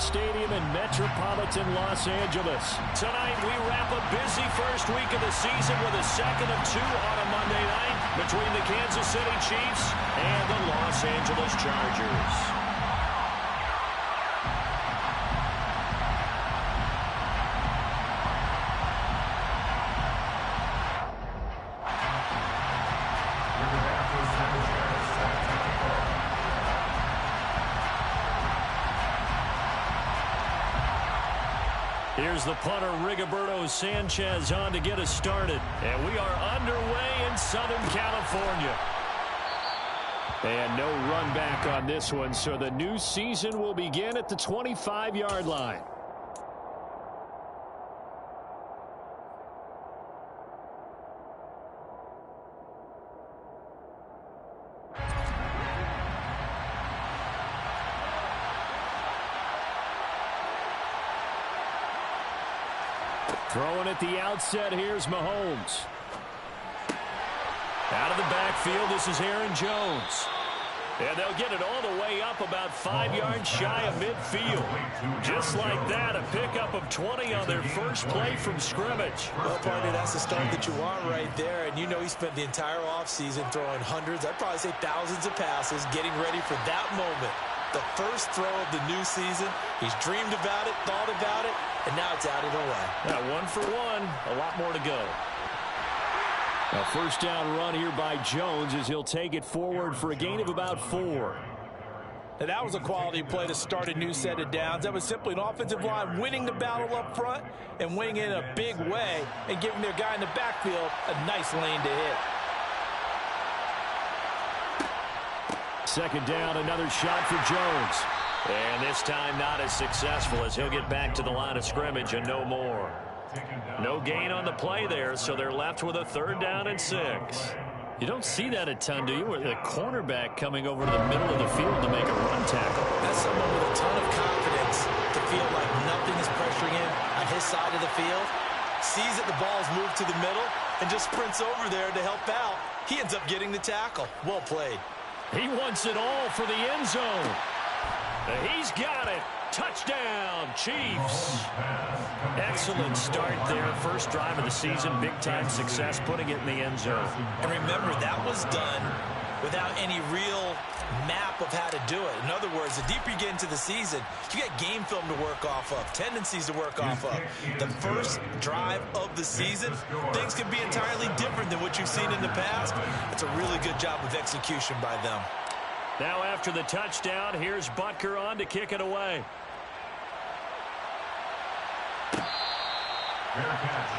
Stadium in metropolitan Los Angeles. Tonight, we wrap a busy first week of the season with a second of two on a Monday night between the Kansas City Chiefs and the Los Angeles Chargers. Here's the punter, Rigoberto Sanchez, on to get us started. And we are underway in Southern California. And no run back on this one, so the new season will begin at the 25-yard line. Throwing at the outset, here's Mahomes. Out of the backfield, this is Aaron Jones. And they'll get it all the way up about 5 yards shy of midfield. Just like that, a pickup of 20 on their first play from scrimmage. Well, partner, that's the start that you want right there. And you know he spent the entire offseason throwing hundreds, I'd probably say thousands of passes, getting ready for that moment. The first throw of the new season. He's dreamed about it, thought about it, and now it's out of the way. Yeah, 1 for 1, a lot more to go. A first down run here by Jones as he'll take it forward for a gain of about 4. Now, that was a quality play to start a new set of downs. That was simply an offensive line winning the battle up front and winning in a big way and giving their guy in the backfield a nice lane to hit. Second down, another shot for Jones. And this time not as successful as he'll get back to the line of scrimmage and no more. No gain on the play there, so they're left with a 3rd down and 6. You don't see that a ton, do you? With a cornerback coming over to the middle of the field to make a run tackle. That's someone with a ton of confidence to feel like nothing is pressuring him on his side of the field. Sees that the ball's moved to the middle and just sprints over there to help out. He ends up getting the tackle. Well played. He wants it all for the end zone. He's got it. Touchdown, Chiefs. Excellent start there. First drive of the season. Big-time success putting it in the end zone. And remember, that was done without any real map of how to do it. In other words, the deeper you get into the season, you get game film to work off of, tendencies to work off of. The first drive of the season, things can be entirely different than what you've seen in the past. It's a really good job of execution by them. Now after the touchdown, here's Butker on to kick it away. Fair catch.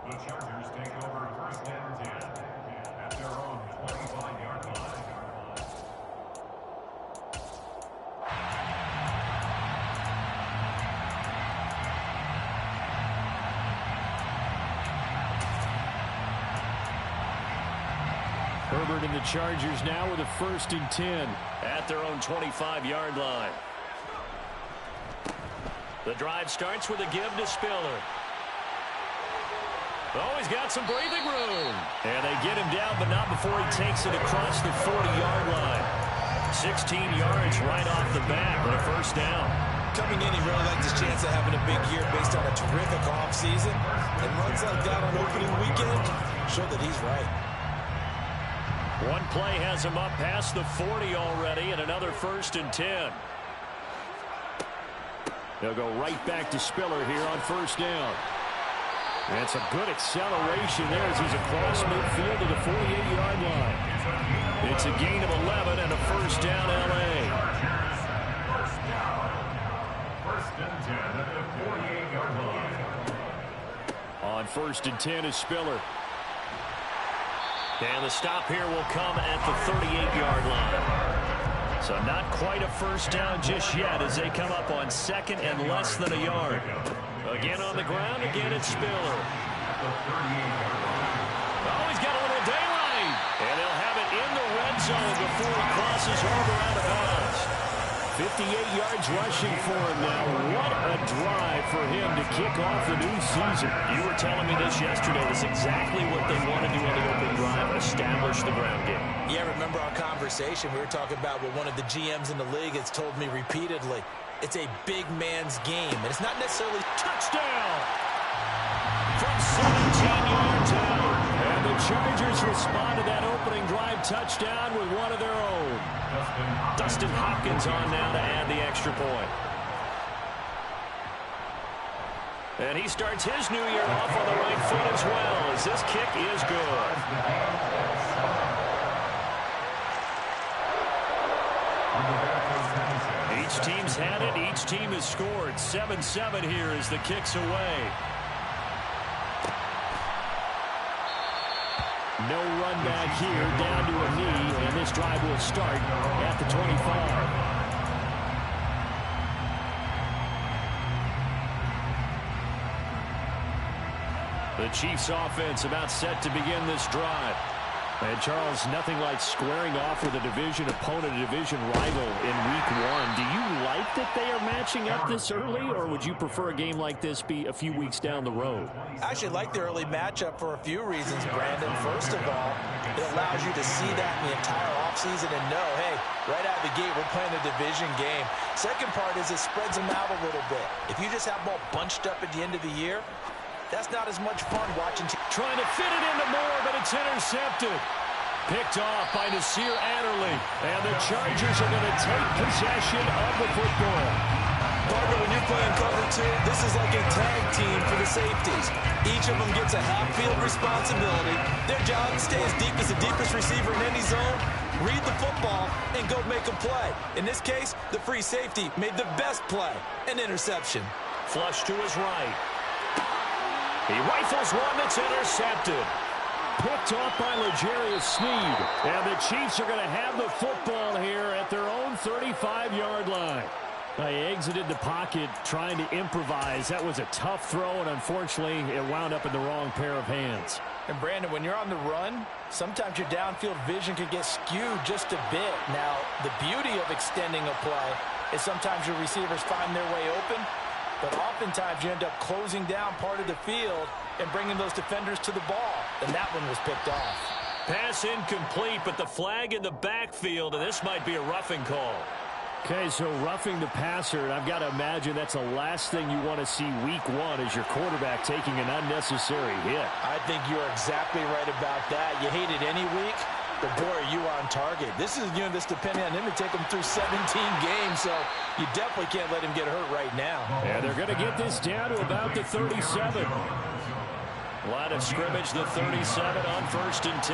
The Chargers take over 1st and 10 at their own 25-yard line. Herbert and the Chargers now with a 1st and 10 at their own 25-yard line. The drive starts with a give to Spiller. Oh, he's got some breathing room. And they get him down, but not before he takes it across the 40-yard line. 16 yards right off the bat and a 1st down. Coming in, he really liked his chance of having a big year based on a terrific offseason. And runs like that on opening weekend show that he's right. One play has him up past the 40 already and another 1st and 10. They'll go right back to Spiller here on 1st down. And it's a good acceleration there as he's across midfield to the 48-yard line. It's a gain of 11 and a 1st down, L.A. First down. 1st and 10 at the 48-yard line. On 1st and 10 is Spiller. And the stop here will come at the 38-yard line. So not quite a 1st down just yet as they come up on 2nd and less than a yard. Again on the ground, again it's Spiller. Oh, he's got a little daylight. And they'll have it in the red zone before he crosses over out of bounds. 58 yards rushing for him now. What a drive for him to kick off the new season. You were telling me this yesterday. That's exactly what they want to do on the opening drive, establish the ground game. Yeah, remember our conversation? We were talking about what one of the GMs in the league has told me repeatedly. It's a big man's game, and it's not necessarily touchdown from 17 yards out. And the Chargers respond to that opening drive touchdown with one of their own. Dustin Hopkins on now to add the extra point. And he starts his new year off on the right foot as well, as this kick is good. Each team's had it. Each team has scored. 7-7 here as the kick's away. No run back here, down to a knee, and this drive will start at the 25. The Chiefs offense about set to begin this drive. And Charles, nothing like squaring off with a division opponent, a division rival in week 1. Do you like that they are matching up this early, or would you prefer a game like this be a few weeks down the road? I actually like the early matchup for a few reasons, Brandon. First of all, it allows you to see that in the entire offseason and know, hey, right out of the gate, we're playing a division game. Second part is it spreads them out a little bit. If you just have them all bunched up at the end of the year, that's not as much fun watching. Trying to fit it into Moore, but it's intercepted. Picked off by Nasir Adderley. And the Chargers are going to take possession of the football. Parker, when you're playing cover 2, this is like a tag team for the safeties. Each of them gets a half-field responsibility. Their job is stay as deep as the deepest receiver in any zone, read the football, and go make a play. In this case, the free safety made the best play, an interception. Flush to his right. He rifles one that's intercepted. Picked off by L'Jarius Sneed. And the Chiefs are going to have the football here at their own 35-yard line. They exited the pocket trying to improvise. That was a tough throw, and unfortunately, it wound up in the wrong pair of hands. And, Brandon, when you're on the run, sometimes your downfield vision can get skewed just a bit. Now, the beauty of extending a play is sometimes your receivers find their way open, but oftentimes you end up closing down part of the field and bringing those defenders to the ball. And that one was picked off. Pass incomplete, but the flag in the backfield, and this might be a roughing call. Okay, so roughing the passer, and I've got to imagine that's the last thing you want to see week 1 as your quarterback taking an unnecessary hit. I think you're exactly right about that. You hate it any week, but boy, are you on target. This is, this depending on him to take him through 17 games, so you definitely can't let him get hurt right now. And they're going to get this down to about the 37. Line of scrimmage, the 37 on 1st and 10.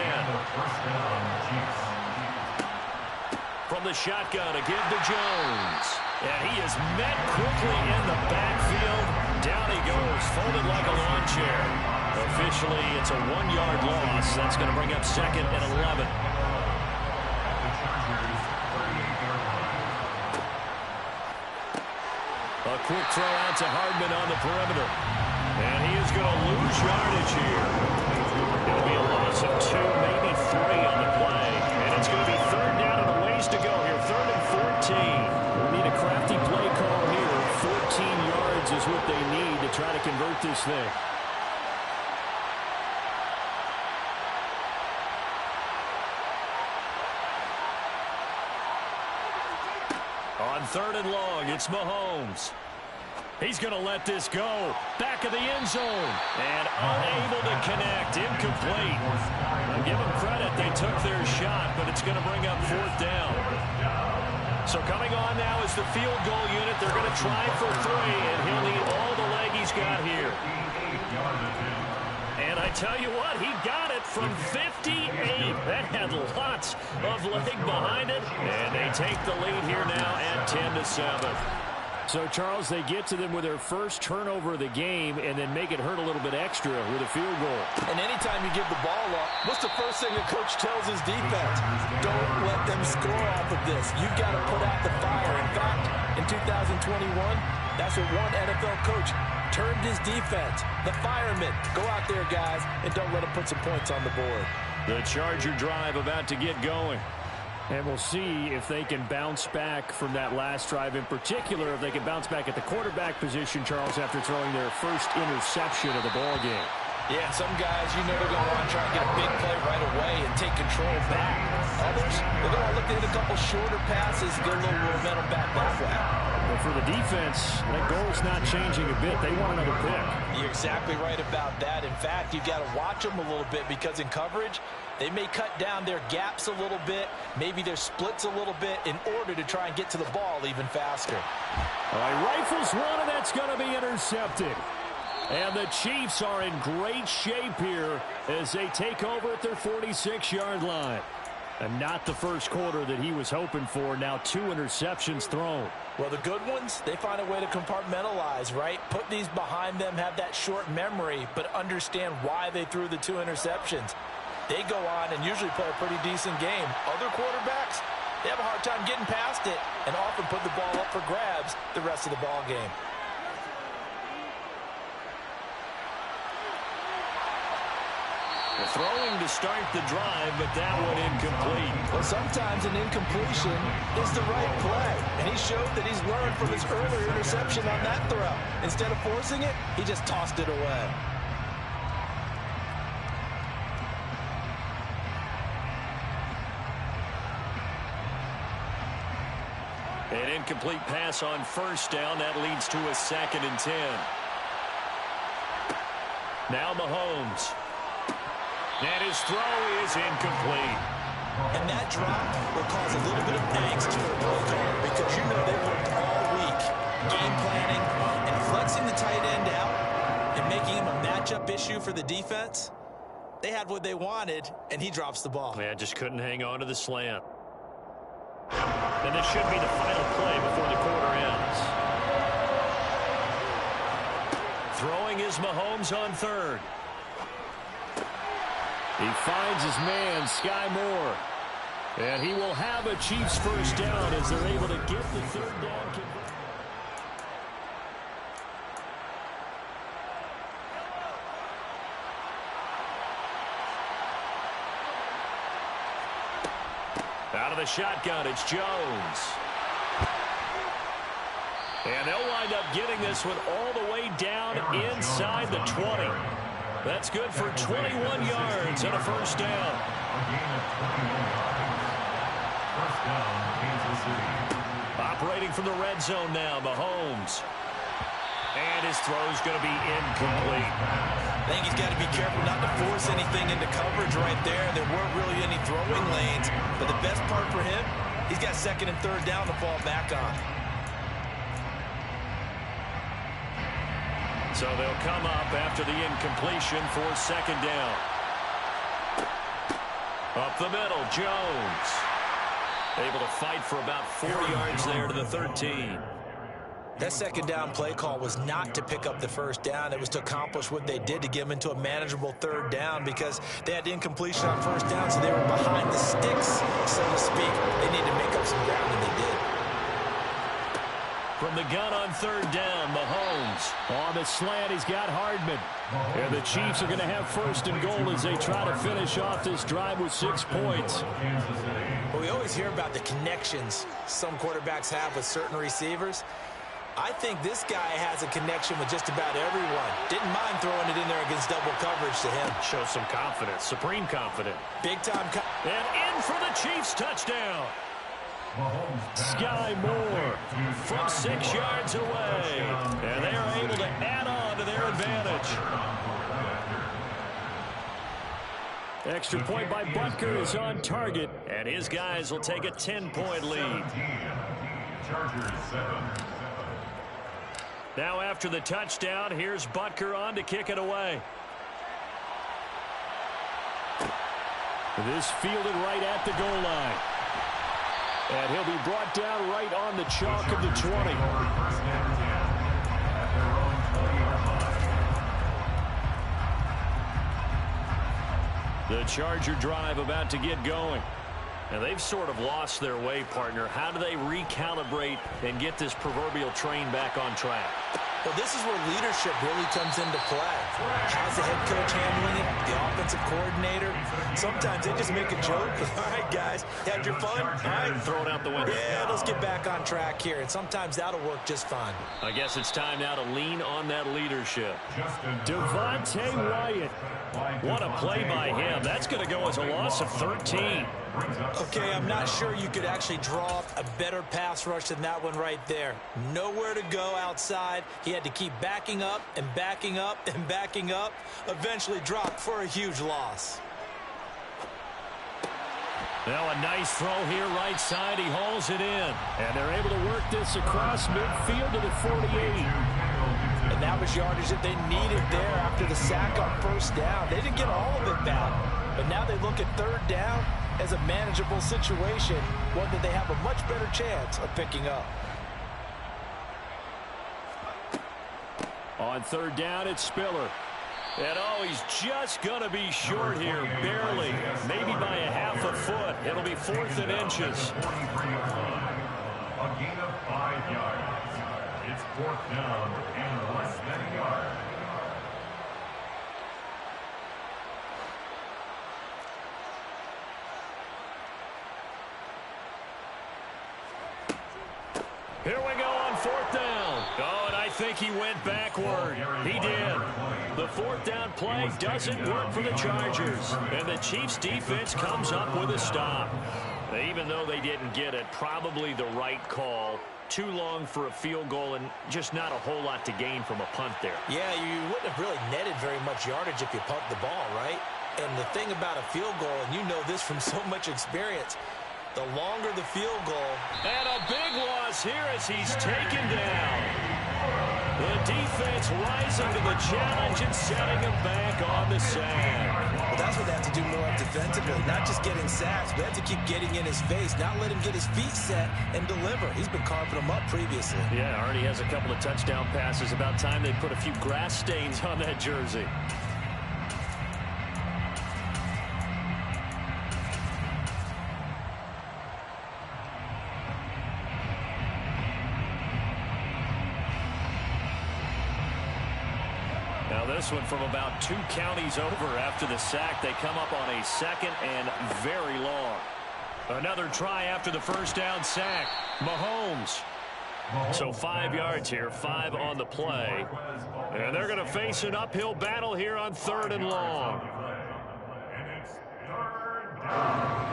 From the shotgun, a give to Jones. And he is met quickly in the backfield. Down he goes, folded like a lawn chair. Officially, it's a 1-yard loss. That's going to bring up 2nd and 11. A quick throw out to Hardman on the perimeter. And he is going to lose yardage here. It'll be a loss of 2, maybe 3 on the play. And it's going to be 3rd down and a ways to go here. 3rd and 14. We'll need a crafty play call here. 14 yards is what they need to try to convert this thing. On 3rd and long, it's Mahomes. He's going to let this go. Back of the end zone. And unable to connect. Incomplete. I'll give them credit. They took their shot, but it's going to bring up 4th down. So coming on now is the field goal unit. They're going to try for 3, and he'll need all the leg he's got here. And I tell you what, he got it from 58. That had lots of leg behind it. And they take the lead here now at 10-7. So, Charles, they get to them with their first turnover of the game and then make it hurt a little bit extra with a field goal. And anytime you give the ball up, what's the first thing the coach tells his defense? Don't let them score off of this. You've got to put out the fire. In fact, in 2021, that's what one NFL coach termed his defense. The firemen. Go out there, guys, and don't let them put some points on the board. The Charger drive about to get going. And we'll see if they can bounce back from that last drive. In particular, if they can bounce back at the quarterback position, Charles, after throwing their first interception of the ball game. Yeah, some guys, you know, they're going to want to try and get a big play right away and take control back. Others, they're going to look at a couple shorter passes, get a little momentum back that way. But for the defense, that goal's not changing a bit. They want another pick. You're exactly right about that. In fact, you've got to watch them a little bit because in coverage, they may cut down their gaps a little bit, maybe their splits a little bit in order to try and get to the ball even faster. All right, rifles one, and that's going to be intercepted. And the Chiefs are in great shape here as they take over at their 46-yard line. And not the first quarter that he was hoping for. Now 2 interceptions thrown. Well, the good ones, they find a way to compartmentalize, right? Put these behind them, have that short memory, but understand why they threw the 2 interceptions. They go on and usually play a pretty decent game. Other quarterbacks, they have a hard time getting past it and often put the ball up for grabs the rest of the ball game. Throwing to start the drive, but that one incomplete. Well, sometimes an incompletion is the right play, and he showed that he's learned from his earlier interception on that throw. Instead of forcing it, he just tossed it away. An incomplete pass on first down. That leads to a 2nd and 10. Now Mahomes. And his throw is incomplete. And that drop will cause a little bit of angst for a play caller because you know they worked all week game planning and flexing the tight end out and making him a matchup issue for the defense. They had what they wanted, and he drops the ball. Yeah, just couldn't hang on to the slant. And this should be the final play before the quarter ends. Throwing is Mahomes on 3rd. He finds his man, Sky Moore. And he will have a Chiefs first down as they're able to get the 3rd down conversion. Out of the shotgun, it's Jones. And they'll wind up getting this one all the way down inside the 20. That's good for 21 yards and a first down. A gain of 21 yards. First down, Kansas City. Operating from the red zone now, Mahomes. And his throw's going to be incomplete. I think he's got to be careful not to force anything into coverage right there. There weren't really any throwing lanes. But the best part for him, he's got 2nd and 3rd down to fall back on. So they'll come up after the incompletion for 2nd down. Up the middle, Jones. Able to fight for about 4 yards there to the 13. That 2nd down play call was not to pick up the first down. It was to accomplish what they did to get them into a manageable 3rd down because they had incompletion on first down, so they were behind the sticks, so to speak. They needed to make up some ground, and they did. From the gun on 3rd down, Mahomes. On the slant, he's got Hardman. And the Chiefs are going to have 1st and goal as they try to finish off this drive with 6 points. Well, we always hear about the connections some quarterbacks have with certain receivers. I think this guy has a connection with just about everyone. Didn't mind throwing it in there against double coverage to him. Shows some confidence, supreme confidence. Big time. And in for the Chiefs touchdown. Sky Moore from 6 yards away. And they are able to add on to their advantage. Extra point by Butker is on target. And his guys will take a 10-point lead. Chargers 7. Now after the touchdown, here's Butker on to kick it away. This fielded right at the goal line. And he'll be brought down right on the chalk of the 20. The Charger drive about to get going. And they've sort of lost their way, partner. How do they recalibrate and get this proverbial train back on track? Well, this is where leadership really comes into play. How's the head coach handling it? The offensive coordinator? Sometimes they just make a joke. All right, guys, had your fun? All right, throw it out the window. Yeah, let's get back on track here. And sometimes that'll work just fine. I guess it's time now to lean on that leadership. Devontae Wyatt. What a play by him. That's going to go as a loss of 13. Okay, I'm not sure you could actually draw up a better pass rush than that one right there. Nowhere to go outside. He had to keep backing up and backing up and backing up. Eventually dropped for a huge loss. Now a nice throw here right side. He hauls it in. And they're able to work this across midfield to the 48. And that was yardage that they needed there after the sack on first down. They didn't get all of it back. But now they look at third down as a manageable situation, one that they have a much better chance of picking up. On third down, it's Spiller. And, oh, he's just going to be short here, barely, maybe by a half a foot. It'll be 4th and inches. A gain of 5 yards. It's 4th down and less than a yard. Here we go on 4th down. Oh, and I think he went backward. He did. The 4th down play doesn't work for the Chargers. And the Chiefs defense comes up with a stop. Even though they didn't get it, probably the right call. Too long for a field goal and just not a whole lot to gain from a punt there. Yeah, you wouldn't have really netted very much yardage if you pumped the ball, right? And the thing about a field goal, and you know this from so much experience, the longer the field goal. And a big loss here as he's taken down. The defense rising to the challenge and setting him back on the sack. Well, that's what they have to do more of defensively, not just getting sacks, but they have to keep getting in his face, not let him get his feet set and deliver. He's been carving them up previously. Yeah, already has a couple of touchdown passes. About time they put a few grass stains on that jersey. Now this one from about 2 counties over after the sack. They come up on a 2nd and very long. Another try after the first down sack. Mahomes. So 5 yards here, 5 on the play. And they're going to face an uphill battle here on 3rd and long. And it's 3rd down.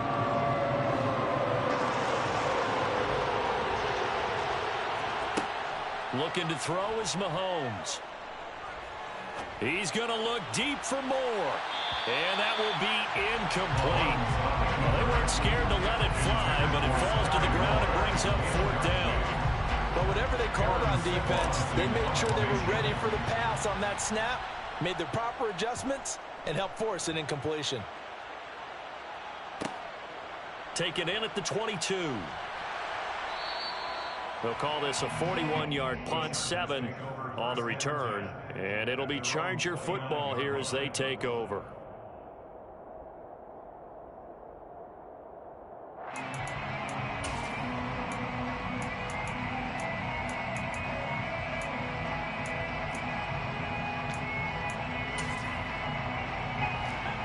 Looking to throw is Mahomes. He's going to look deep for more. And that will be incomplete. Well, they weren't scared to let it fly, but it falls to the ground and brings up 4th down. But whatever they called on defense, they made sure they were ready for the pass on that snap, made the proper adjustments, and helped force an incompletion. Taken in at the 22. They'll call this a 41-yard punt, 7 on the return. And it'll be Charger football here as they take over.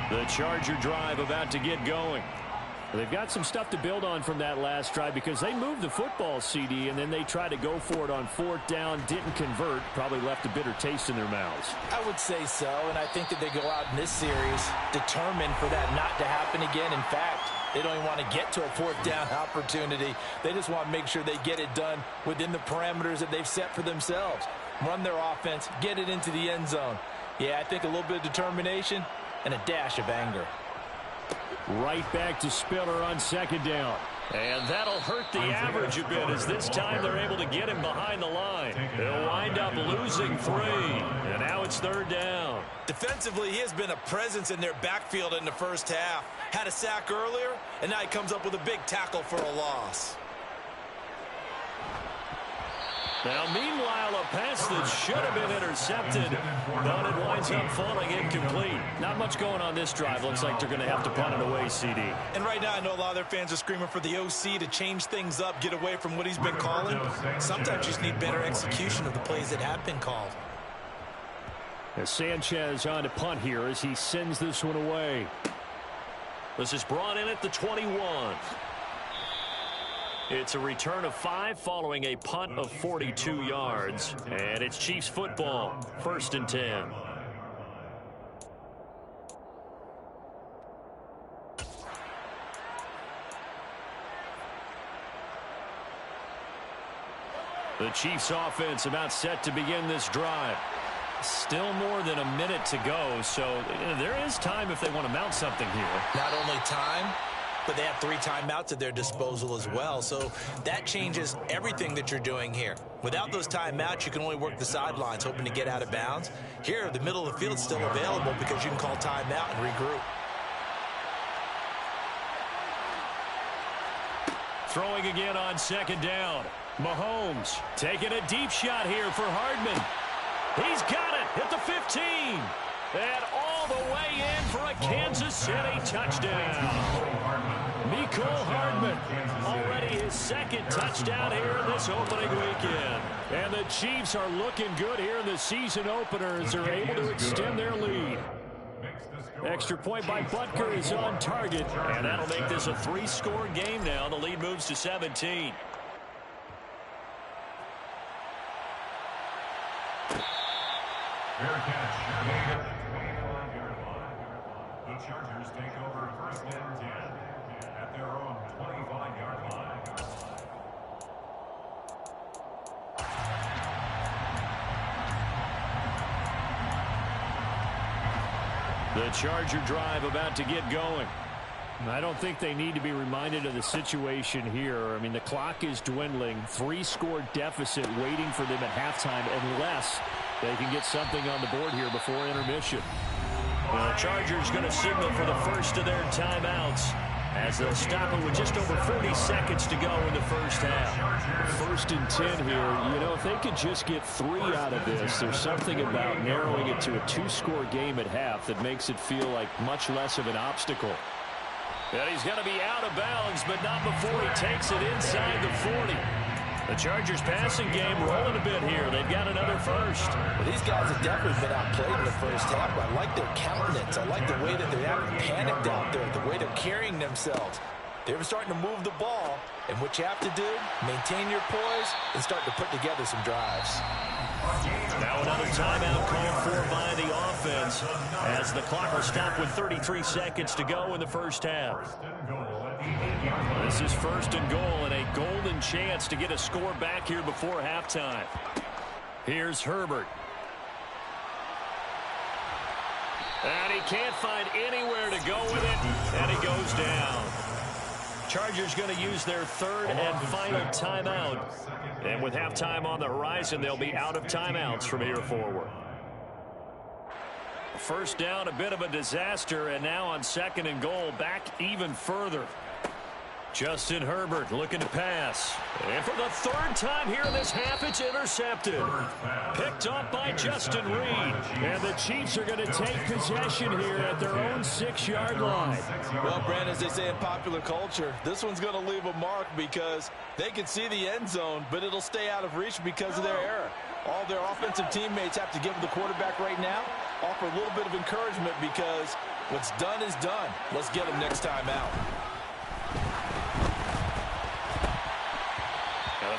The Charger drive about to get going. They've got some stuff to build on from that last drive because they moved the football, CD, and then they tried to go for it on 4th down, didn't convert, probably left a bitter taste in their mouths. I would say so, and I think that they go out in this series determined for that not to happen again. In fact, they don't even want to get to a 4th down opportunity. They just want to make sure they get it done within the parameters that they've set for themselves. Run their offense, get it into the end zone. Yeah, I think a little bit of determination and a dash of anger. Right back to Spiller on 2nd down. And that'll hurt the average a bit as this time they're able to get him behind the line. They'll wind up losing 3. And now it's 3rd down. Defensively, he has been a presence in their backfield in the first half. Had a sack earlier, and now he comes up with a big tackle for a loss. Now, meanwhile, a pass that should have been intercepted, but it winds up falling incomplete. Not much going on this drive. Looks like they're going to have to punt it away, CD. And right now, I know a lot of their fans are screaming for the OC to change things up, get away from what he's been calling. Sometimes you just need better execution of the plays that have been called. As Sanchez on to punt here as he sends this one away. This is brought in at the 21. It's a return of 5 following a punt of 42 yards. And it's Chiefs football, 1st and 10. The Chiefs offense about set to begin this drive. Still more than a minute to go, so there is time if they want to mount something here. Not only time, but they have 3 timeouts at their disposal as well. So that changes everything that you're doing here. Without those timeouts, you can only work the sidelines, hoping to get out of bounds. Here, the middle of the field is still available because you can call timeout and regroup. Throwing again on 2nd down. Mahomes taking a deep shot here for Hardman. He's got it at the 15. And all the way in for a Kansas City touchdown. Mecole Hardman, already his 2nd touchdown here this opening weekend. And the Chiefs are looking good here in the season opener as they're able to extend their lead. Extra point by Butker is on target, and that'll make this a 3-score game now. The lead moves to 17. Fair catch. The Chargers take over 1st and 10 at their own 25-yard line. The Charger drive about to get going. I don't think they need to be reminded of the situation here. I mean, the clock is dwindling. 3-score deficit waiting for them at halftime unless they can get something on the board here before intermission. Well, the Chargers going to signal for the first of their timeouts as they'll stop it with just over 40 seconds to go in the first half. 1st and 10 here. You know, if they could just get 3 out of this, there's something about narrowing it to a 2-score game at half that makes it feel like much less of an obstacle. And he's going to be out of bounds, but not before he takes it inside the 40. The Chargers passing game rolling a bit here. They've got another first. Well, these guys have definitely been outplayed in the first half. I like their countenance. I like the way that they're acting panicked out there, the way they're carrying themselves. They're starting to move the ball, and what you have to do, maintain your poise and start to put together some drives. Now another timeout called for by the offense as the clock will stop with 33 seconds to go in the first half. This is 1st and goal and a golden chance to get a score back here before halftime. Here's Herbert. And he can't find anywhere to go with it, and he goes down. Chargers going to use their 3rd and final timeout. And with halftime on the horizon, they'll be out of timeouts from here forward. First down, a bit of a disaster, and now on 2nd and goal, back even further. Justin Herbert looking to pass. And for the 3rd time here in this half, it's intercepted. Picked up by Justin Reed. And the Chiefs are going to take possession here at their own 6-yard line. Well, Brandon, as they say in popular culture, this one's going to leave a mark because they can see the end zone, but it'll stay out of reach because of their error. All their offensive teammates have to give the quarterback right now, offer a little bit of encouragement because what's done is done. Let's get them next time out.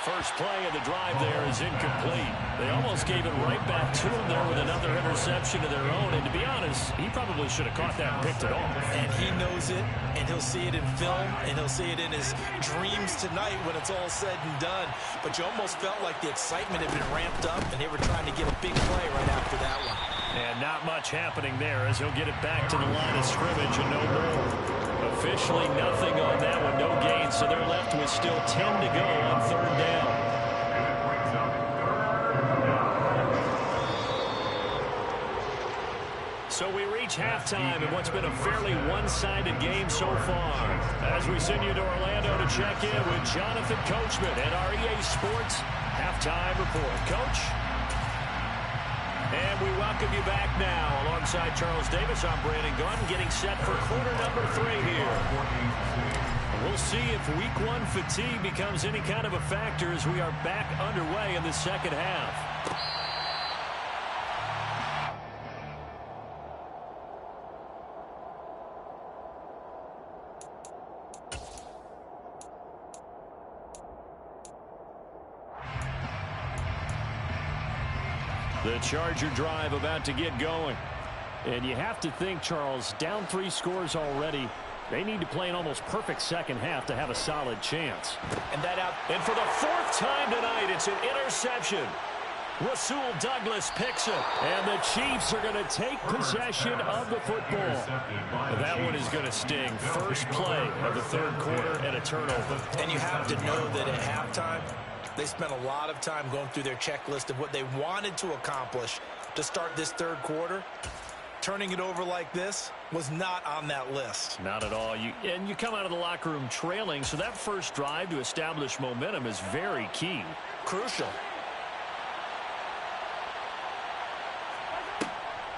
First play of the drive there is incomplete. They almost gave it right back to him there with another interception of their own. And to be honest, he probably should have caught that and picked it off. And he knows it, and he'll see it in film, and he'll see it in his dreams tonight when it's all said and done. But you almost felt like the excitement had been ramped up, and they were trying to get a big play right after that one. And not much happening there as he'll get it back to the line of scrimmage and no more. Officially nothing on that one, no gain, so they're left with still 10 to go on 3rd down. So we reach halftime in what's been a fairly one-sided game so far. As we send you to Orlando to check in with Jonathan Coachman at our EA Sports Halftime Report. Coach? And we welcome you back now. Alongside Charles Davis, I'm Brandon Gunn, getting set for quarter number 3 here. We'll see if week 1 fatigue becomes any kind of a factor as we are back underway in the second half. The Charger drive about to get going. And you have to think, Charles, down 3 scores already. They need to play an almost perfect second half to have a solid chance. And for the 4th time tonight, it's an interception. Rasul Douglas picks it. And the Chiefs are going to take possession of the football. That one is going to sting. First play of the 3rd quarter and a turnover. And you have to know that at halftime, they spent a lot of time going through their checklist of what they wanted to accomplish to start this 3rd quarter. Turning it over like this was not on that list. Not at all. And you come out of the locker room trailing, so that first drive to establish momentum is very key. Crucial.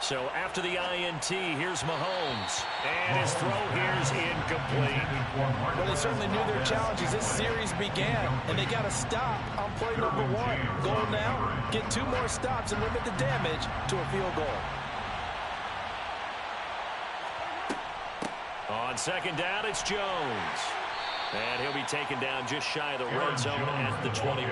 So after the INT, here's Mahomes. And his throw here's incomplete. Well, they certainly knew their challenges. This series began, and they got to stop on play number 1. Goal now, get 2 more stops and limit the damage to a field goal. On second down, it's Jones. And he'll be taken down just shy of the red zone at the 21.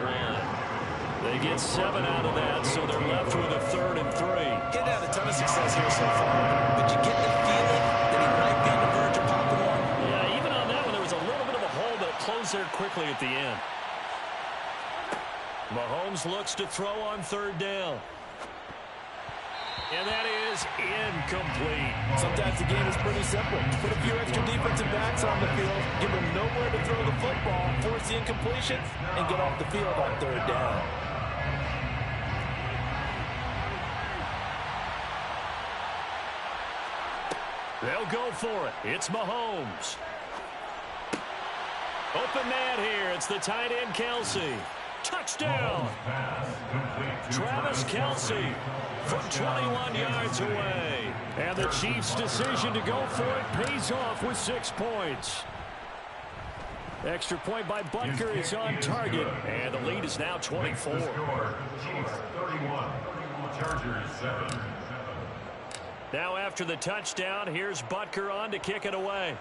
They get 7 out of that, so they're left with a 3rd and 3. Getting had a ton of success here so far, but you get the feeling that he might be on the verge of popping one. Yeah, even on that one, there was a little bit of a hole, but it closed there quickly at the end. Mahomes looks to throw on 3rd down. And that is incomplete. Sometimes the game is pretty simple. Put a few extra defensive backs on the field, give them nowhere to throw the football, force the incompletion, and get off the field on 3rd down. They'll go for it. It's Mahomes. Open man here. It's the tight end, Kelsey. Touchdown. Travis Kelsey from 21 yards away. And the Chiefs' decision to go for it pays off with 6 points. Extra point by Butker is on target. And the lead is now 24. Chiefs 31, Chargers 7. Now after the touchdown, here's Butker on to kick it away.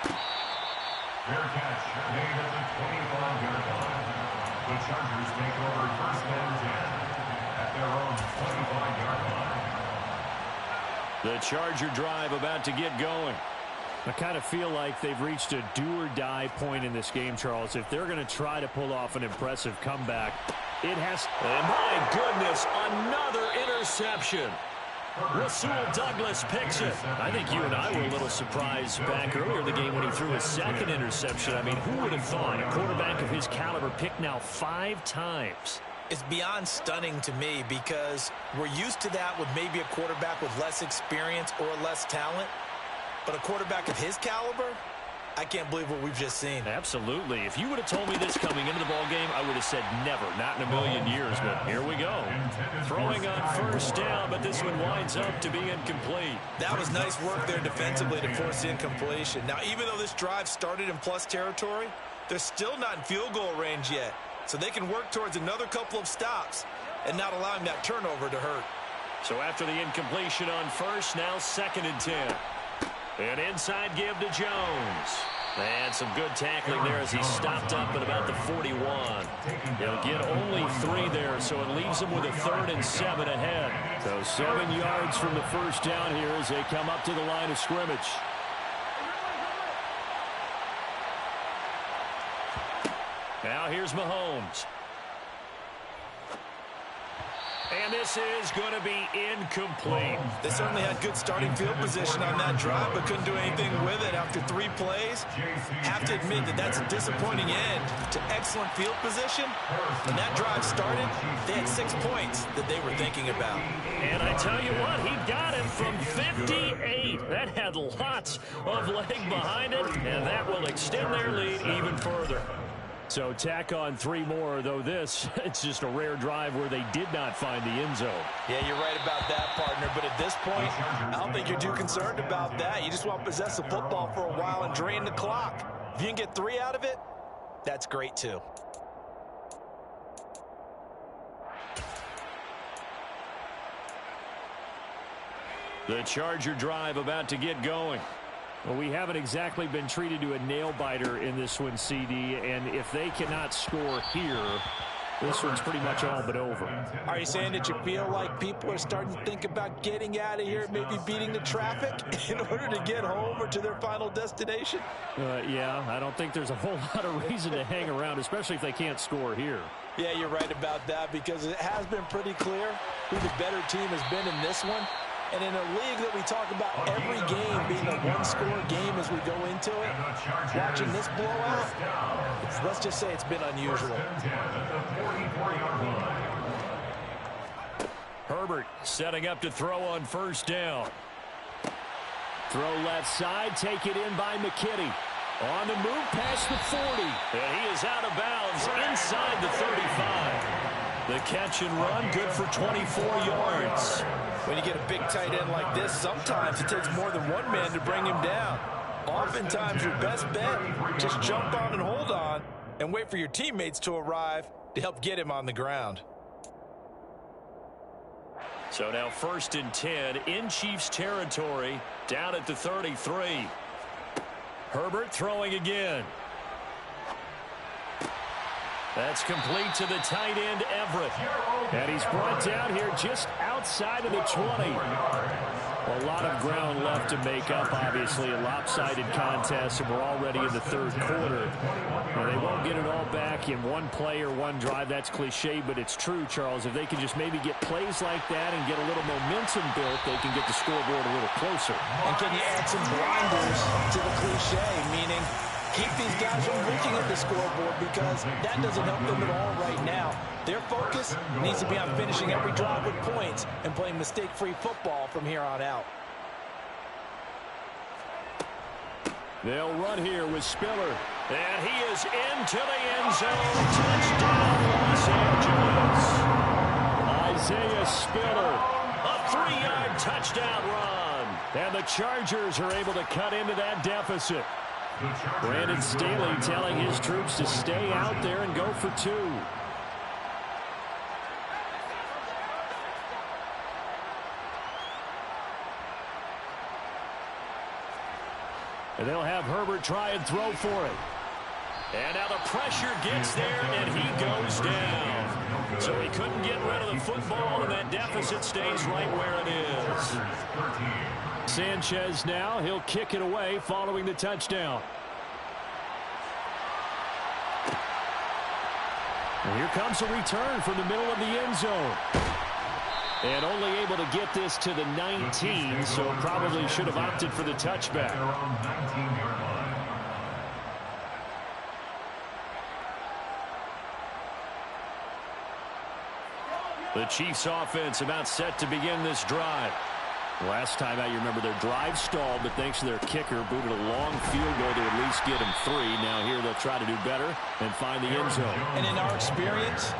Fair catch made at the 25-yard line. The Chargers take over 1st and 10 at their own 25-yard line. The Charger drive about to get going. I kind of feel like they've reached a do-or-die point in this game, Charles. If they're going to try to pull off an impressive comeback, it has... And my goodness, another interception. Rasul Douglas picks it. I think you and I were a little surprised back earlier in the game when he threw his 2nd interception. I mean, who would have thought a quarterback of his caliber picked now 5 times? It's beyond stunning to me because we're used to that with maybe a quarterback with less experience or less talent. But a quarterback of his caliber, I can't believe what we've just seen. Absolutely. If you would have told me this coming into the ballgame, I would have said never, not in a million years. But here we go. Throwing on 1st down, but this one winds up to be incomplete. That was nice work there defensively to force the incompletion. Now, even though this drive started in plus territory, they're still not in field goal range yet. So they can work towards another couple of stops and not allowing that turnover to hurt. So after the incompletion on 1st, now 2nd and 10. An inside give to Jones. And some good tackling there as he stopped up at about the 41. He'll get only 3 there, so it leaves him with a 3rd and 7 ahead. So 7 yards from the 1st down here as they come up to the line of scrimmage. Now here's Mahomes. And this is going to be incomplete. They certainly had good starting field position on that drive, but couldn't do anything with it after 3 plays. Have to admit that that's a disappointing end to excellent field position. When that drive started, they had 6 points that they were thinking about. And I tell you what, he got it from 58. That had lots of leg behind it, and that will extend their lead even further. So tack on 3 more, though this, it's just a rare drive where they did not find the end zone. Yeah, you're right about that, partner. But at this point, I don't think you're too concerned about that. You just want to possess the football for a while and drain the clock. If you can get 3 out of it, that's great too. The Charger drive about to get going. Well, we haven't exactly been treated to a nail-biter in this one, CD, and if they cannot score here, this one's pretty much all but over. Are you saying that you feel like people are starting to think about getting out of here, maybe beating the traffic in order to get home or to their final destination? Yeah, I don't think there's a whole lot of reason to hang around, especially if they can't score here. Yeah, you're right about that because it has been pretty clear who the better team has been in this one. And in a league that we talk about every game being a one-score game as we go into it, watching this blowout, let's just say it's been unusual. Herbert setting up to throw on first down. Throw left side, take it in by McKinney. On the move past the 40. And he is out of bounds inside the 35. The catch and run good for 24 yards. When you get a big tight end like this, sometimes it takes more than one man to bring him down. Oftentimes, your best bet, just jump on and hold on and wait for your teammates to arrive to help get him on the ground. So now 1st and 10 in Chiefs territory, down at the 33. Herbert throwing again. That's complete to the tight end, Everett. And he's brought down here just outside of the 20. A lot of ground left to make up, obviously. A lopsided contest, and we're already in the 3rd quarter. Now, they won't get it all back in one play or one drive. That's cliche, but it's true, Charles. If they can just maybe get plays like that and get a little momentum built, they can get the scoreboard a little closer. And can you add some blinders to the cliche, meaning keep these guys from looking at the scoreboard because that doesn't help them at all right now. Their focus needs to be on finishing every drive with points and playing mistake-free football from here on out. They'll run here with Spiller. And he is into the end zone. Touchdown, Los Angeles. Isaiah Spiller. A 3-yard touchdown run. And the Chargers are able to cut into that deficit. Brandon Staley telling his troops to stay out there and go for 2. And they'll have Herbert try and throw for it. And now the pressure gets there, and he goes down. So he couldn't get rid of the football, and that deficit stays right where it is. Sanchez now, he'll kick it away following the touchdown. And here comes a return from the middle of the end zone. And only able to get this to the 19, so probably should have opted for the touchback. The Chiefs offense about set to begin this drive. Last time out, you remember their drive stalled, but thanks to their kicker, booted a long field goal to at least get them 3. Now here they'll try to do better and find the end zone. And in our experience,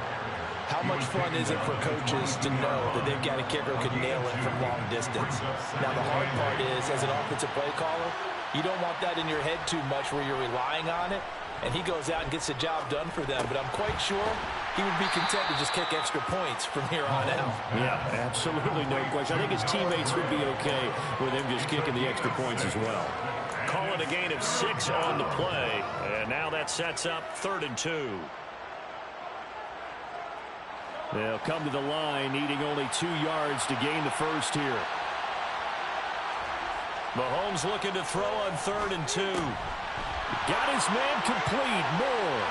how much fun is it for coaches to know that they've got a kicker who can nail it from long distance? Now the hard part is, as an offensive play caller, you don't want that in your head too much where you're relying on it. And he goes out and gets the job done for them. But I'm quite sure he would be content to just kick extra points from here on out. Yeah, absolutely no question. I think his teammates would be okay with him just kicking the extra points as well. Call it a gain of 6 on the play. And now that sets up 3rd and 2. They'll come to the line, needing only 2 yards to gain the first here. Mahomes looking to throw on 3rd and 2. Got his man complete. Moore.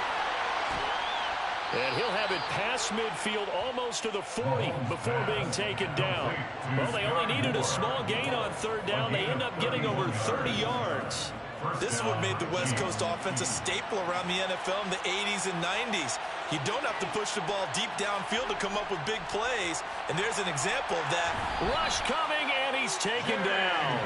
And he'll have it past midfield almost to the 40 before being taken down. Well, they only needed a small gain on third down. They end up getting over 30 yards. This is what made the West Coast offense a staple around the NFL in the 80s and 90s. You don't have to push the ball deep downfield to come up with big plays, and there's an example of that. Rush coming, and he's taken down.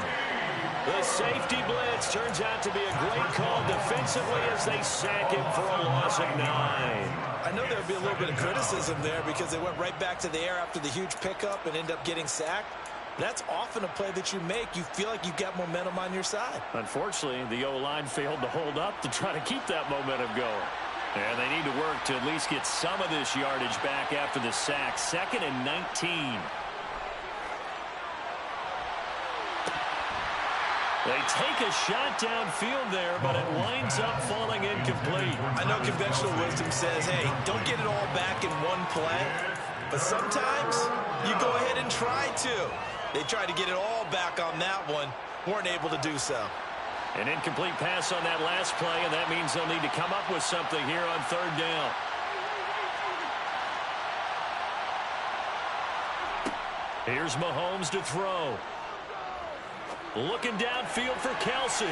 The safety blitz turns out to be a great call defensively as they sack him for a loss of 9. I know there would be a little bit of criticism there because they went right back to the air after the huge pickup and end up getting sacked. That's often a play that you make. You feel like you've got momentum on your side. Unfortunately, the O-line failed to hold up to try to keep that momentum going. And they need to work to at least get some of this yardage back after the sack. 2nd and 19. They take a shot downfield there, but it winds up falling incomplete. I know conventional wisdom says, hey, don't get it all back in one play. But sometimes you go ahead and try to. They tried to get it all back on that one. Weren't able to do so. An incomplete pass on that last play, and that means they'll need to come up with something here on third down. Here's Mahomes to throw. Looking downfield for Kelsey.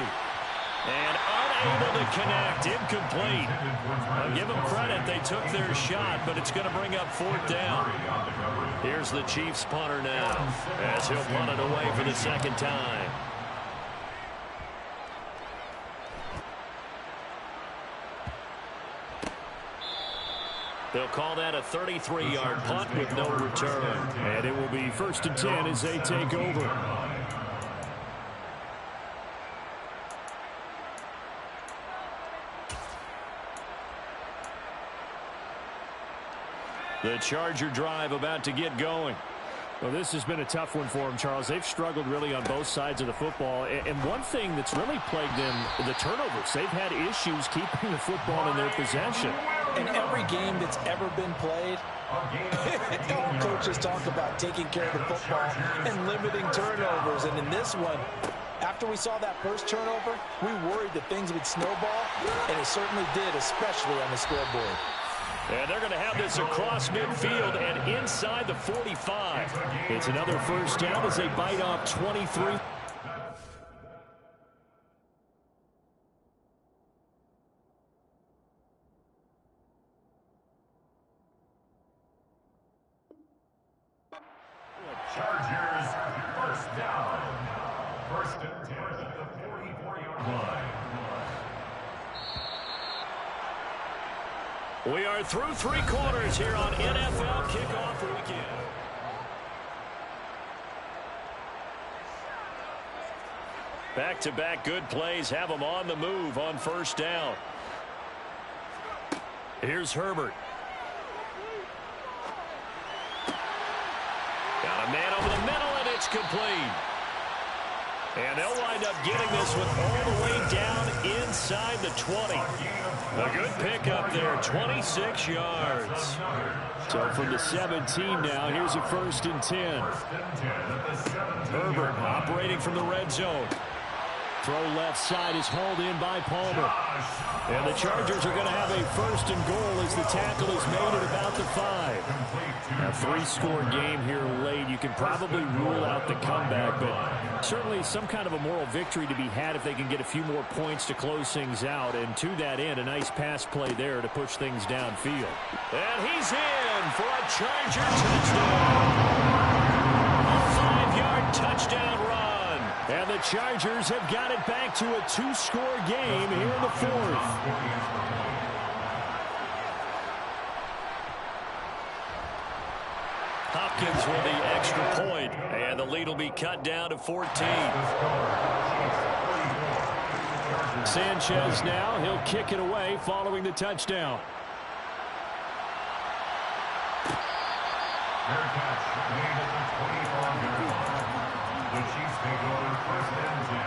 And unable to connect. Incomplete. I'll give them credit. They took their shot, but it's going to bring up 4th down. Here's the Chiefs punter now as he'll punt it away for the 2nd time. They'll call that a 33-yard punt with no return. And it will be 1st and 10 as they take over. The Charger drive about to get going. Well, this has been a tough one for them, Charles. They've struggled really on both sides of the football. And one thing that's really plagued them, the turnovers. They've had issues keeping the football in their possession. In every game that's ever been played, coaches talk about taking care of the football and limiting turnovers. And in this one, after we saw that first turnover, we worried that things would snowball, and it certainly did, especially on the scoreboard. And they're going to have this across midfield and inside the 45. It's another 1st down as they bite off 23. Chargers, 1st down. 1st and 10 at the 44-yard line. We are through 3 quarters here on NFL Kickoff Weekend. Back-to-back good plays have them on the move on 1st down. Here's Herbert. Got a man over the middle, and it's complete. And they'll wind up getting this one all the way down inside the 20. A good pickup there, 26 yards. So from the 17 now, here's a 1st and 10. Herbert operating from the red zone. Throw left side is hauled in by Palmer. And the Chargers are going to have a 1st and goal as the tackle is made at about the 5. A 3-score game here late. You can probably rule out the comeback, but certainly some kind of a moral victory to be had if they can get a few more points to close things out. And to that end, a nice pass play there to push things downfield. And he's in for a Charger touchdown. A 5-yard touchdown run. And the Chargers have got it back to a 2-score game here in the 4th. Hopkins with the extra point, and the lead will be cut down to 14. Sanchez now, he'll kick it away following the touchdown. Fair catch made at the 25-yard line. The Chiefs take over 1st and 10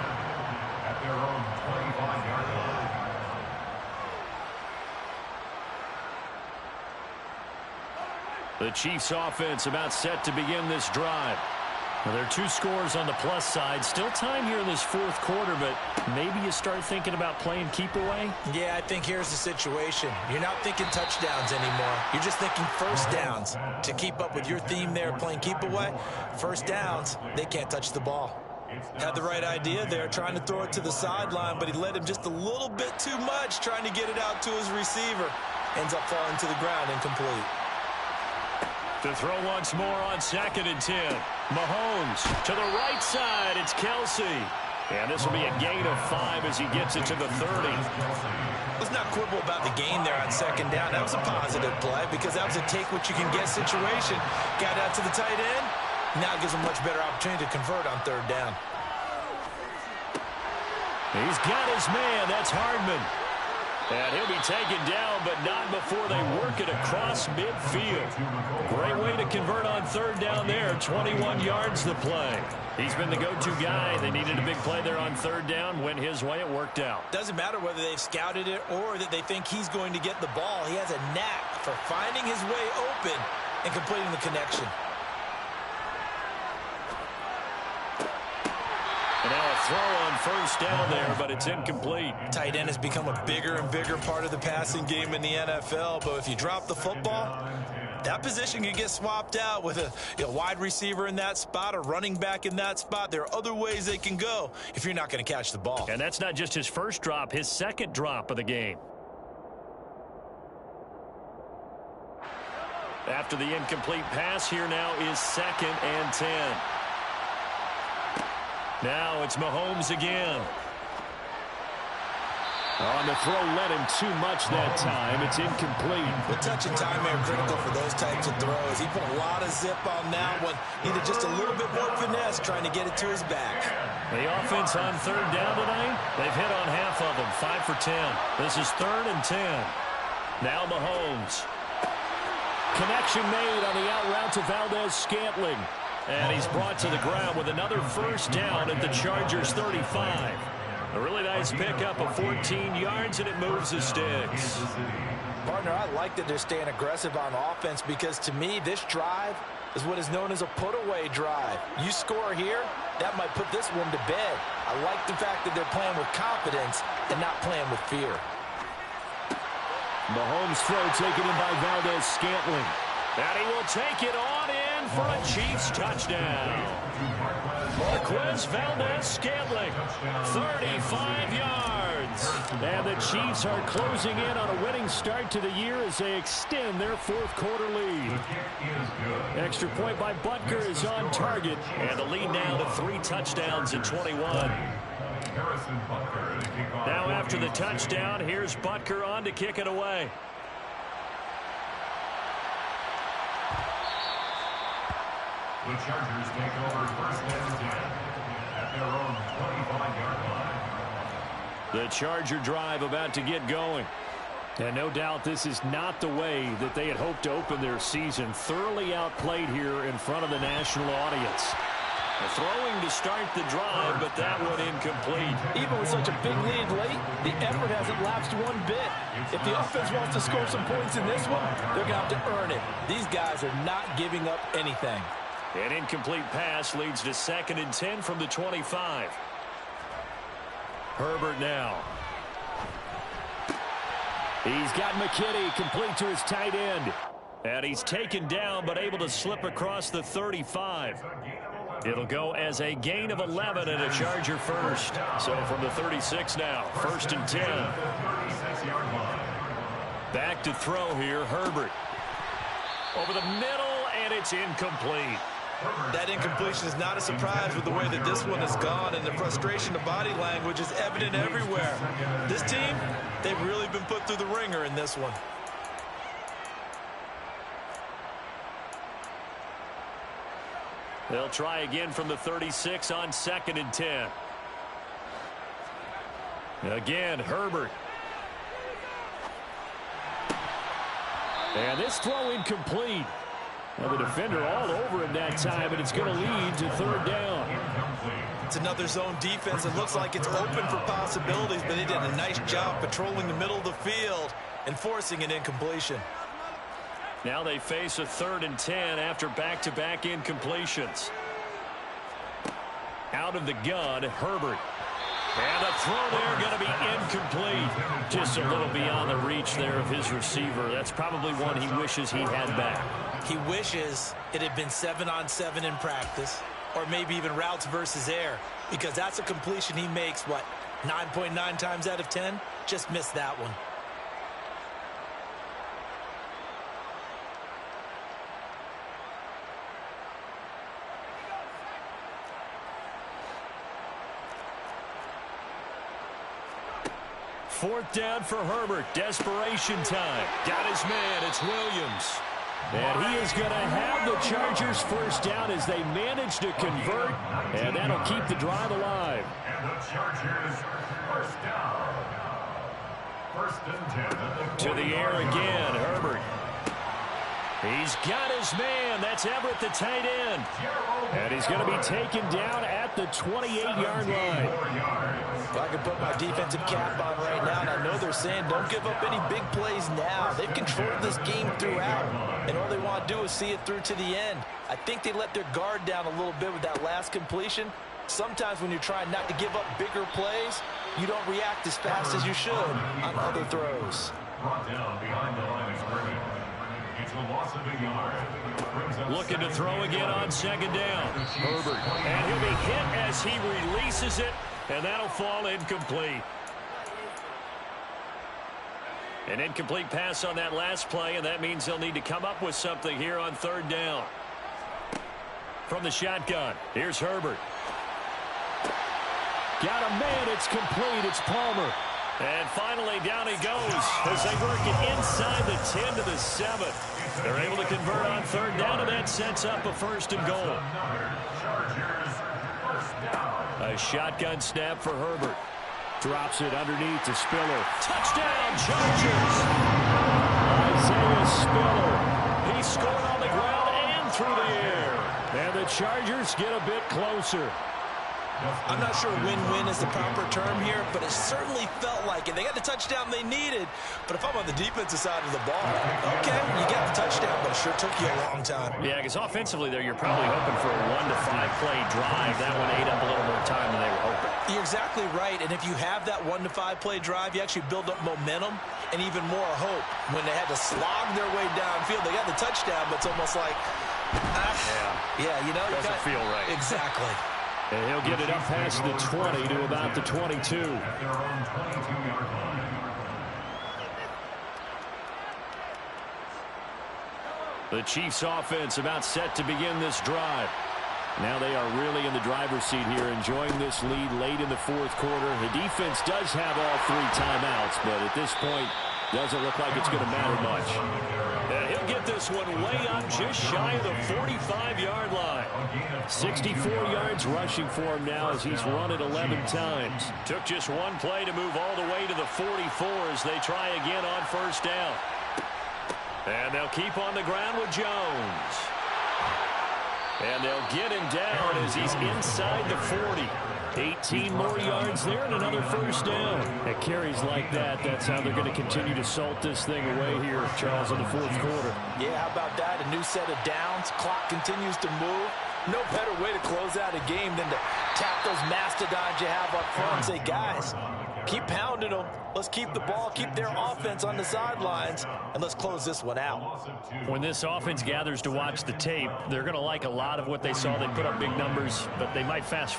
at their own 25-yard line. The Chiefs offense about set to begin this drive. Well, there are 2 scores on the plus side. Still time here in this 4th quarter, but maybe you start thinking about playing keep away? Yeah, I think here's the situation. You're not thinking touchdowns anymore. You're just thinking first downs. To keep up with your theme there, playing keep away, first downs, they can't touch the ball. Had the right idea there, trying to throw it to the sideline, but he led him just a little bit too much, trying to get it out to his receiver. Ends up falling to the ground, incomplete. To throw once more on 2nd and 10. Mahomes to the right side. It's Kelsey. And this will be a gain of 5 as he gets it to the 30. Let's not quibble about the gain there on 2nd down. That was a positive play because that was a take-what-you-can-get situation. Got out to the tight end. Now it gives him a much better opportunity to convert on 3rd down. He's got his man. That's Hardman. And he'll be taken down, but not before they work it across midfield. Great way to convert on 3rd down there. 21 yards to play. He's been the go-to guy. They needed a big play there on 3rd down. Went his way. It worked out. Doesn't matter whether they've scouted it or that they think he's going to get the ball. He has a knack for finding his way open and completing the connection. And now a throw on 1st down there, but it's incomplete. Tight end has become a bigger and bigger part of the passing game in the NFL, but if you drop the football, that position can get swapped out with a wide receiver in that spot, a running back in that spot. There are other ways they can go if you're not going to catch the ball. And that's not just his first drop, his 2nd drop of the game. After the incomplete pass, here now is 2nd and 10. Now it's Mahomes again. On the throw, led him too much that time. It's incomplete. The touch and time are critical for those types of throws. He put a lot of zip on that one. Needed just a little bit more finesse trying to get it to his back. The offense on 3rd down tonight, they've hit on half of them, 5 for 10. This is 3rd and 10. Now Mahomes. Connection made on the out route to Valdez-Scantling. And he's brought to the ground with another 1st down at the Chargers' 35. A really nice pickup of 14 yards, and it moves the sticks. Partner, I like that they're staying aggressive on offense because, to me, this drive is what is known as a put-away drive. You score here, that might put this one to bed. I like the fact that they're playing with confidence and not playing with fear. Mahomes' throw taken in by Valdez-Scantling. And he will take it on in for a Chiefs touchdown. Marquez Valdez-Scantling, 35 yards. And the Chiefs are closing in on a winning start to the year as they extend their 4th quarter lead. Extra point by Butker is on target. And the lead now to 3 touchdowns in 21. Now after the touchdown, here's Butker on to kick it away. The Chargers take over 1st and 10 at their own 25-yard line. The Charger drive about to get going. And no doubt this is not the way that they had hoped to open their season. Thoroughly outplayed here in front of the national audience. Throwing to start the drive, but that one incomplete. Even with such a big lead late, the effort hasn't lapsed one bit. If the offense wants to score some points in this one, they're going to have to earn it. These guys are not giving up anything. An incomplete pass leads to 2nd and 10 from the 25. Herbert now. He's got McKinney complete to his tight end. And he's taken down but able to slip across the 35. It'll go as a gain of 11 and a Charger first. So from the 36 now, 1st and 10. Back to throw here, Herbert. Over the middle, and it's incomplete. That incompletion is not a surprise with the way that this one has gone, and the frustration of body language is evident everywhere. This team, they've really been put through the ringer in this one. They'll try again from the 36 on 2nd and 10. Again, Herbert. And this throw incomplete. Well, the defender all over him that time, and it's going to lead to 3rd down. It's another zone defense. It looks like it's open for possibilities, but they did a nice job patrolling the middle of the field and forcing an incompletion. Now they face a 3rd and 10 after back-to-back incompletions. Out of the gun, Herbert. And the throw there going to be incomplete. Just a little beyond the reach there of his receiver. That's probably one he wishes he had back. He wishes it had been 7-on-7 in practice, or maybe even routes versus air, because that's a completion he makes, what, 9.9 times out of 10? Just missed that one. Fourth down for Herbert. Desperation time. Got his man. It's Williams. And he is going to have the Chargers first down as they manage to convert. And that'll keep the drive alive. And the Chargers first down. First and 10. To the air again, Herbert. He's got his man. That's Everett, the tight end. And he's going to be taken down at the 28-yard line. If I could put my defensive cap on right now, and I know they're saying don't give up any big plays now. They've controlled this game throughout, and all they want to do is see it through to the end. I think they let their guard down a little bit with that last completion. Sometimes when you're trying not to give up bigger plays, you don't react as fast as you should on other throws. Brought down behind the line of scrimmage. It's a loss of a yard. Looking to throw again on second down. Herbert. And he'll be hit as he releases it, and that'll fall incomplete. An incomplete pass on that last play, and that means they'll need to come up with something here on third down. From the shotgun, here's Herbert. Got a man, it's complete, it's Palmer. And finally, down he goes as they work it inside the 10 to the 7. They're able to convert on third down, and that sets up a first and goal. A shotgun snap for Herbert. Drops it underneath to Spiller. Touchdown, Chargers! Isaiah Spiller. He scored on the ground and through the air. And the Chargers get a bit closer. I'm not sure win-win is the proper term here, but it certainly felt like it. They got the touchdown they needed, but if I'm on the defensive side of the ball, okay, you got the touchdown, but it sure took you a long time. Yeah, because offensively there, you're probably hoping for a 1 to 5 play drive. That one ate up a little more time than they were hoping. You're exactly right, and if you have that 1 to 5 play drive, you actually build up momentum and even more hope. When they had to slog their way downfield, they got the touchdown, but it's almost like, yeah, you know, doesn't feel right. Exactly. And he'll get it up past the 20 to about the 22. The Chiefs offense about set to begin this drive. Now they are really in the driver's seat here, enjoying this lead late in the fourth quarter. The defense does have all 3 timeouts, but at this point, doesn't look like it's going to matter much. And he'll get this one way up just shy of the 45-yard line. 64 yards rushing for him now as he's run it 11 times. Took just one play to move all the way to the 44 as they try again on first down. And they'll keep on the ground with Jones. And they'll get him down as he's inside the 40. 18 more yards there and another first down. At carries like that, that's how they're going to continue to salt this thing away here, Charles, in the fourth quarter. Yeah, how about that? A new set of downs. Clock continues to move. No better way to close out a game than to tap those mastodons you have up front and say, guys, keep pounding them. Let's keep the ball, keep their offense on the sidelines, and let's close this one out. When this offense gathers to watch the tape, they're going to like a lot of what they saw. They put up big numbers, but they might fast forward.